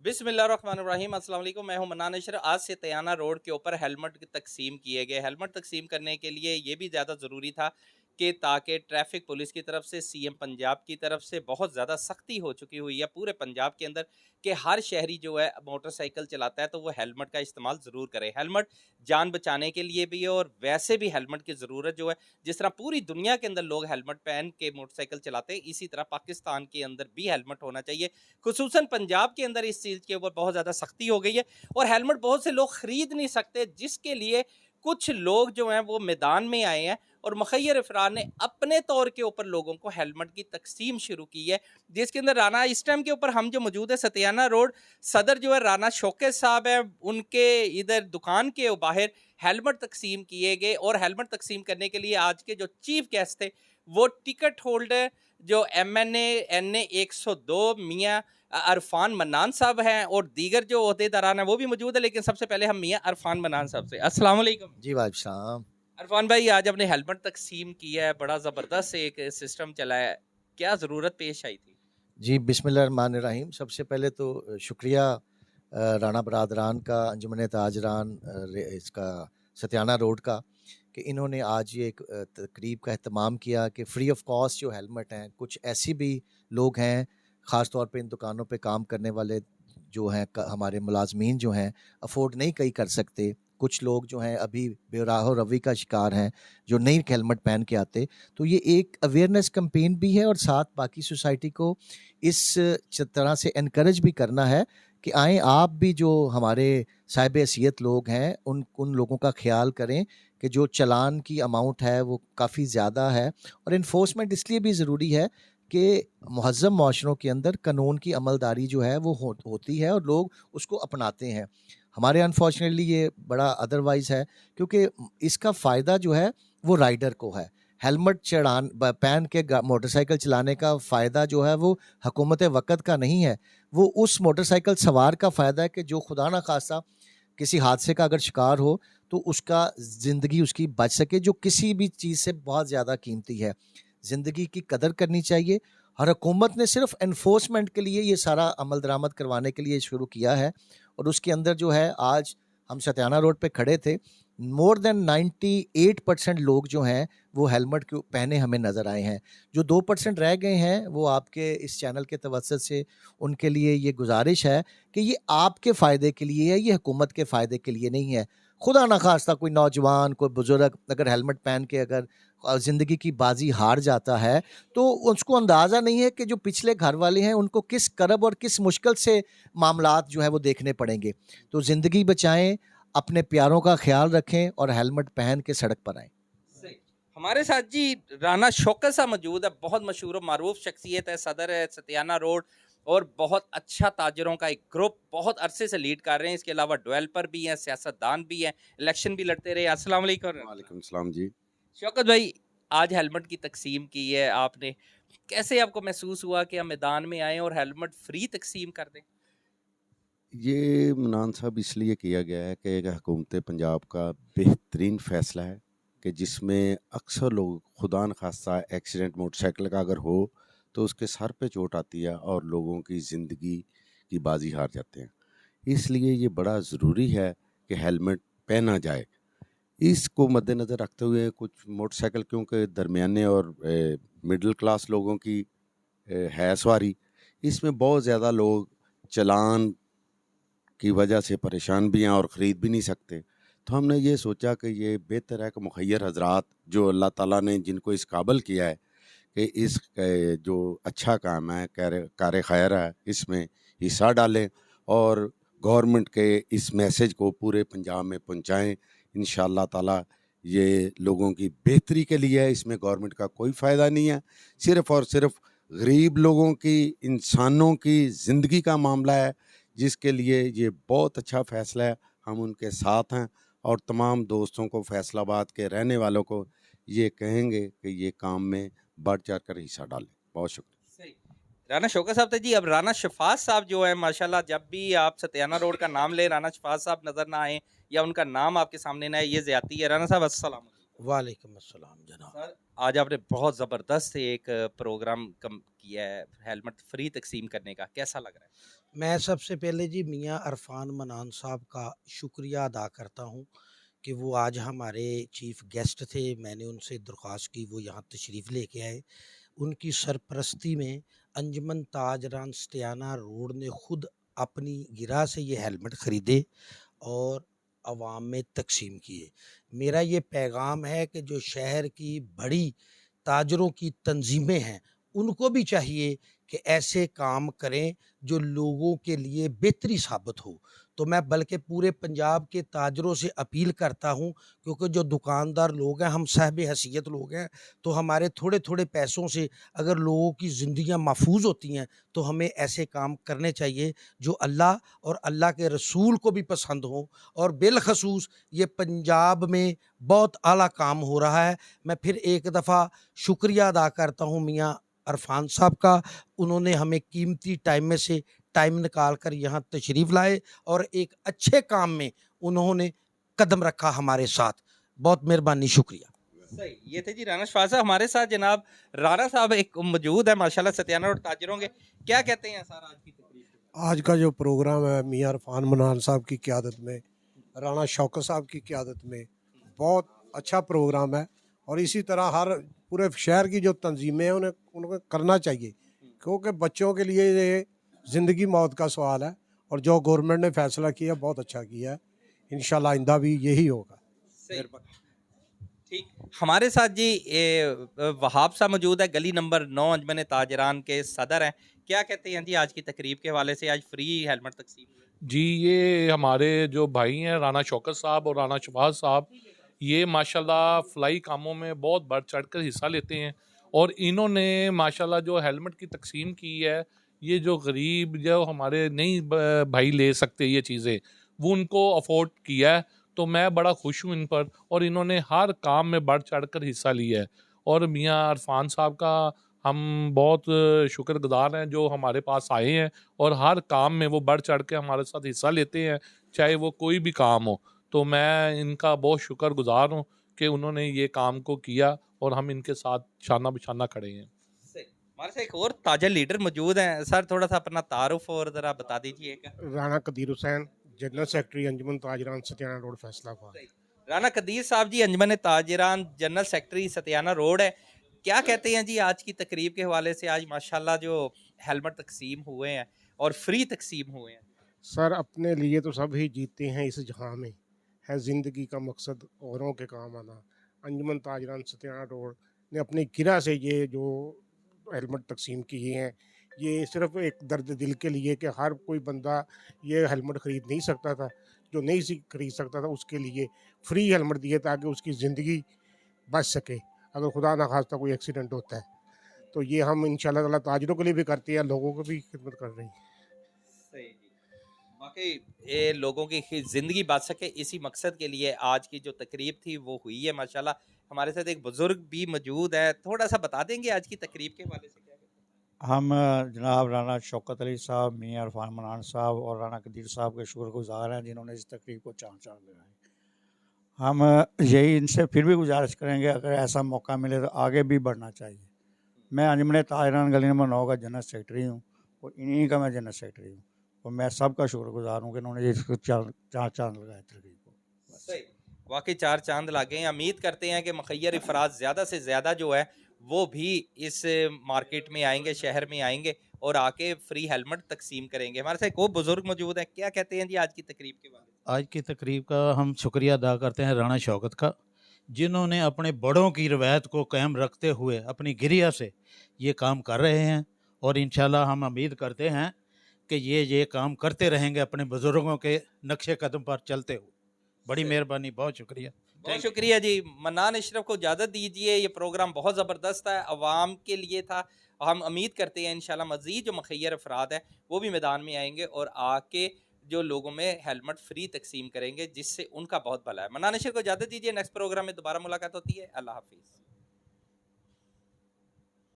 बिस्मिल्लाहिर्रहमानिर्रहीम। अस्सलाम वालेकुम। मैं हूं मन्नान अशरफ। आज से तयाना रोड के ऊपर हेलमेट तकसीम किए गए। हेलमेट तकसीम करने के लिए ये भी ज़्यादा ज़रूरी था कि ताकि ट्रैफिक पुलिस की तरफ से, सीएम पंजाब की तरफ से बहुत ज़्यादा सख्ती हो चुकी हुई है पूरे पंजाब के अंदर कि हर शहरी जो है मोटरसाइकिल चलाता है तो वो हेलमेट का इस्तेमाल ज़रूर करे। हेलमेट जान बचाने के लिए भी है और वैसे भी हेलमेट की ज़रूरत जो है, जिस तरह पूरी दुनिया के अंदर लोग हेलमेट पहन के मोटरसाइकिल चलाते हैं, इसी तरह पाकिस्तान के अंदर भी हेलमेट होना चाहिए। खुसूसन पंजाब के अंदर इस चीज़ के ऊपर बहुत ज़्यादा सख्ती हो गई है और हेलमेट बहुत से लोग खरीद नहीं सकते, जिसके लिए कुछ लोग जो हैं वो मैदान में आए हैं और मुखय्यर अफराद ने अपने तौर के ऊपर लोगों को हेलमेट की तकसीम शुरू की है, जिसके अंदर राना इस टाइम के ऊपर हम जो मौजूद है सतियाना रोड, सदर जो है राना शौकत साहब है, उनके इधर दुकान के बाहर हेलमेट तकसीम किए गए। और हेलमेट तकसीम करने के लिए आज के जो चीफ गेस्ट थे वो टिकट होल्डर जो MNA 102 मियाँ अरफान मन्नान साहब हैं और दीगर जो ओहदेदारान हैं वो भी मौजूद है। लेकिन सबसे पहले हम मियाँ अरफान मन्नान साहब से। अस्सलाम वालेकुम जी वालेकुम। अरफान भाई, आज आपने हेलमेट तकसीम किया है, बड़ा ज़बरदस्त एक सिस्टम चला है, क्या ज़रूरत पेश आई थी? जी बिस्मिल्लाहिर्रहमानिर्रहीम। सबसे पहले तो शुक्रिया राणा बरादरान का, अंजुमन ताजरान इसका सतियाना रोड का, कि इन्होंने आज ये एक तकरीब का एहतमाम किया कि फ्री ऑफ कॉस्ट जो हेलमेट हैं, कुछ ऐसी भी लोग हैं ख़ास तौर पे इन दुकानों पे काम करने वाले जो हैं हमारे मुलाजमीन जो हैं अफोर्ड नहीं कई कर सकते, कुछ लोग जो हैं अभी बेराह रवि का शिकार हैं जो नहीं हेलमेट पहन के आते। तो ये एक अवेयरनेस कैंपेन भी है और साथ बाकी सोसाइटी को इस तरह से इनकरेज भी करना है कि आएँ आप भी जो हमारे साहिब हैसियत लोग हैं उन लोगों का ख्याल करें कि जो चालान की अमाउंट है वो काफ़ी ज़्यादा है। और इन्फोर्समेंट इसलिए भी ज़रूरी है कि मुहज़्ज़म माशरों के अंदर कानून की अमलदारी जो है वो होती है और लोग उसको अपनाते हैं। हमारे अनफॉर्चुनेटली ये बड़ा अदरवाइज़ है, क्योंकि इसका फ़ायदा जो है वो राइडर को है। हेलमेट पहन के मोटरसाइकिल चलाने का फ़ायदा जो है वो हुकूमत वक़्त का नहीं है, वो उस मोटरसाइकिल सवार का फ़ायदा है कि जो खुदा न खास्ता किसी हादसे का अगर शिकार हो तो उसका ज़िंदगी उसकी बच सके, जो किसी भी चीज़ से बहुत ज़्यादा कीमती है। ज़िंदगी की कदर करनी चाहिए और हुकूमत ने सिर्फ एनफोर्समेंट के लिए ये सारा अमल दरामद करवाने के लिए शुरू किया है। और उसके अंदर जो है आज हम सतियाना रोड पे खड़े थे, मोर देन 98% लोग जो हैं वो हेलमेट क्यों पहने हमें नज़र आए हैं। जो 2% रह गए हैं वो आपके इस चैनल के तवज्जुद से उनके लिए ये गुजारिश है कि ये आपके फ़ायदे के लिए है, ये हुकूमत के फ़ायदे के लिए नहीं है। खुदा ना खास्ता कोई नौजवान, कोई बुज़ुर्ग अगर हेलमेट पहन के अगर ज़िंदगी की बाजी हार जाता है तो उसको अंदाज़ा नहीं है कि जो पिछले घर वाले हैं उनको किस करब और किस मुश्किल से मामलात जो है वो देखने पड़ेंगे। तो ज़िंदगी बचाएं, अपने प्यारों का ख्याल रखें और हेलमेट पहन के सड़क पर आएं। सही। हमारे साथ जी राना शौकत साहब मौजूद है, बहुत मशहूर और मारूफ शख्सियत है, सदर है सतियाना रोड और बहुत अच्छा ताजरों का एक ग्रुप बहुत अरसे से लीड कर रहे हैं। इसके अलावा डेवलपर भी हैं, सियासतदान भी हैं, इलेक्शन भी लड़ते रहे। अस्सलाम वालेकुम वालेकुम सलाम जी। शौकत भाई, आज हेलमेट की तकसीम की है आपने, कैसे आपको महसूस हुआ कि हम मैदान में आए और हेलमेट फ्री तकसीम कर दें? ये मनान साहब इसलिए किया गया है कि हुकूमत पंजाब का बेहतरीन फ़ैसला है कि जिसमें अक्सर लोग खुदा न खास्ता एक्सीडेंट मोटरसाइकिल का अगर हो तो उसके सर पे चोट आती है और लोगों की ज़िंदगी की बाजी हार जाते हैं। इसलिए ये बड़ा ज़रूरी है कि हेलमेट पहना जाए। इसको मद्देनज़र रखते हुए कुछ मोटरसाइकिल क्योंकि दरमियाने और मिडिल क्लास लोगों की है सवारी, इसमें बहुत ज़्यादा लोग चालान की वजह से परेशान भी हैं और ख़रीद भी नहीं सकते। तो हमने ये सोचा कि ये बेहतर है कि मुखय्यर हज़रात जो अल्लाह ताला ने जिनको इस काबिल किया है कि इस जो अच्छा काम है, कार खैर है, इसमें हिस्सा डालें और गवर्नमेंट के इस मैसेज को पूरे पंजाब में पहुंचाएं। इंशाअल्लाह ताला ये लोगों की बेहतरी के लिए है, इसमें गवर्नमेंट का कोई फ़ायदा नहीं है, सिर्फ़ और सिर्फ गरीब लोगों की, इंसानों की ज़िंदगी का मामला है, जिसके लिए ये बहुत अच्छा फ़ैसला है। हम उनके साथ हैं और तमाम दोस्तों को, फैसलाबाद के रहने वालों को ये कहेंगे कि ये काम में बढ़ चढ़ कर हिस्सा डालें। बहुत शुक्रिया। सही। राना शौकत साहब थे जी। अब राना शफाज साहब जो है माशाल्लाह, जब भी आप सतियाना रोड का नाम ले राना शफाज साहब नजर ना आए या उनका नाम आपके सामने ना आए, ये ज्यादती है। राना साहब अस्सलाम। वालेकुम अस्सलाम जनाब। सर आज आपने बहुत ज़बरदस्त एक प्रोग्राम कम किया है हेलमेट फ्री तकसीम करने का, कैसा लग रहा है? मैं सबसे पहले जी मियाँ अरफान मनान साहब का शुक्रिया अदा करता हूँ कि वो आज हमारे चीफ गेस्ट थे। मैंने उनसे दरख्वास्त की, वो यहाँ तशरीफ़ लेके आए। उनकी सरपरस्ती में अंजुमन ताजरान सतियाना रोड ने खुद अपनी गिरा से ये हेलमेट ख़रीदे और अवाम में तकसीम किए। मेरा ये पैगाम है कि जो शहर की बड़ी ताजरों की तंजीमें हैं, उनको भी चाहिए कि ऐसे काम करें जो लोगों के लिए बेहतरी साबित हो। तो मैं बल्कि पूरे पंजाब के ताजरों से अपील करता हूँ, क्योंकि जो दुकानदार लोग हैं, हम साहिब हैसियत लोग हैं, तो हमारे थोड़े-थोड़े पैसों से अगर लोगों की ज़िंदगियाँ महफूज़ होती हैं, तो हमें ऐसे काम करने चाहिए जो अल्लाह और अल्लाह के रसूल को भी पसंद हों। और बिलख़सूस ये पंजाब में बहुत आला काम हो रहा है। मैं फिर एक दफ़ा शुक्रिया अदा करता हूँ मियाँ अरफान साहब का। उन्होंने हमें कीमती टाइम में से टाइम निकाल कर यहाँ तशरीफ़ लाए और एक अच्छे काम में उन्होंने कदम रखा हमारे साथ। बहुत मेहरबानी, शुक्रिया। सही, ये थे जी राना शफात साहब हमारे साथ। जनाब राना साहब एक मौजूद है माशाल्लाह सतियाना और ताजरों के, क्या कहते हैं सर आज की तकरीब के बारे आज का जो प्रोग्राम है मियाँ इरफान मनान साहब की क़यादत में, राना शौकत साहब की क़यादत में बहुत अच्छा प्रोग्राम है। और इसी तरह हर पूरे शहर की जो तंजीमें हैं उन्हें उनको करना चाहिए, क्योंकि बच्चों के लिए ये ज़िंदगी मौत का सवाल है। और जो गवर्नमेंट ने फ़ैसला किया बहुत अच्छा किया है, इंशाल्लाह आइंदा भी यही होगा। सही, ठीक। हमारे साथ जी वहाब साहब मौजूद है, गली नंबर 9 अंजमन ताजरान के सदर हैं। क्या कहते हैं जी आज की तकरीब के हवाले से? आज फ्री हेलमेट तकसीम हुए। जी, ये हमारे जो भाई हैं राना शौकत साहब और राना शफात साहब, ये माशाल्लाह फ़लाई कामों में बहुत बढ़ चढ़ कर हिस्सा लेते हैं। और इन्होंने माशाल्लाह जो हेलमेट की तकसीम की है, ये जो गरीब जो हमारे नहीं भाई ले सकते ये चीज़ें, वो उनको अफोर्ड किया है। तो मैं बड़ा खुश हूँ इन पर, और इन्होंने हर काम में बढ़ चढ़ कर हिस्सा लिया है। और मियाँ अरफान साहब का हम बहुत शुक्रगुजार हैं जो हमारे पास आए हैं, और हर काम में वो बढ़ चढ़ के हमारे साथ हिस्सा लेते हैं, चाहे वो कोई भी काम हो। तो मैं इनका बहुत शुक्रगुजार हूँ कि उन्होंने ये काम को किया, और हम इनके साथ शाना बिशाना खड़े हैं। सही। हमारे साथ एक और ताजा लीडर मौजूद हैं। सर थोड़ा सा अपना तारुफ और ज़रा बता दीजिएगा। राना कदीर हुसैन, जनरल सेक्रेटरी अंजुमन ताजरान सतियाना रोड फैसलाबाद। सही। राना कदीर साहब जी अंजमन ताजरान जनरल सेक्रेटरी सतियाना रोड है। क्या कहते हैं जी आज की तकरीब के हवाले से? आज माशाल्लाह जो हेलमेट तकसीम हुए हैं और फ्री तकसीम हुए हैं। सर अपने लिए तो सब ही जीते हैं इस जहां में, है ज़िंदगी का मकसद औरों के काम आना। अंजुमन ताजरान सतियाना रोड ने अपनी किरा से ये जो हेलमेट तकसीम किए हैं, ये सिर्फ एक दर्द दिल के लिए कि हर कोई बंदा ये हेलमेट ख़रीद नहीं सकता था, जो नहीं खरीद सकता था उसके लिए फ्री हेलमेट दिए ताकि उसकी ज़िंदगी बच सके अगर खुदा ना खास्ता कोई एक्सीडेंट होता है। तो ये हम इंशाल्लाह ताला ताजरों के लिए भी करते हैं, लोगों को भी खिदमत कर रहे हैं। सही जी। वाकई ये लोगों की ज़िंदगी बच सके इसी मकसद के लिए आज की जो तकरीब थी वो हुई है माशाल्लाह। हमारे साथ एक बुज़ुर्ग भी मौजूद है, थोड़ा सा बता देंगे आज की तकरीब के हवाले से क्या कहते हैं? हम जनाब राना शौकत अली साहब, मियाँ इरफान मनान साहब और राना कदीर साहब के शुक्रगुजार हैं जिन्होंने इस तकरीब को चाँद लगाए। हम यही इनसे फिर भी गुजारिश करेंगे, अगर ऐसा मौका मिले तो आगे भी बढ़ना चाहिए। मैं अंजुमन ताजरान गली नंबर 9 का जनरल सेक्रेटरी हूँ, और इन्हीं का मैं जनरल सेक्रेटरी हूँ, और मैं सबका शुक्रगुजार हूँ कि उन्होंने इसको चार चाँद लगाए तकरीब को। सही, वाकई 4 चाँद लगे हैं। उम्मीद करते हैं कि मुखय्यर अफराद ज़्यादा से ज़्यादा जो है वो भी इस मार्केट में आएंगे, शहर में आएंगे और आके फ्री हेलमेट तकसीम करेंगे। हमारे साथ एक और बुज़ुर्ग मौजूद हैं, क्या कहते हैं जी आज की तकरीब के बारे में? आज की तकरीब का हम शुक्रिया अदा करते हैं राना शौकत का, जिन्होंने अपने बड़ों की रवायत को कायम रखते हुए अपनी गिरिया से ये काम कर रहे हैं। और इंशाल्लाह हम उम्मीद करते हैं कि ये काम करते रहेंगे अपने बुज़ुर्गों के नक्शे कदम पर चलते हुए। बड़ी मेहरबानी, बहुत शुक्रिया। बहुत शुक्रिया जी। मन्नान अशरफ को इजाज़त दीजिए। ये प्रोग्राम बहुत ज़बरदस्त है, अवाम के लिए था। हम उम्मीद करते हैं इंशाल्लाह मज़ीद जो मुखय्यर अफराद हैं वो भी मैदान में आएंगे और आके जो लोगों में हेलमेट फ्री तकसीम करेंगे, जिससे उनका बहुत भला है। मन्नान अशरफ को इजाज़त दीजिए। नेक्स्ट प्रोग्राम में दोबारा मुलाकात होती है। अल्लाह हाफिज़।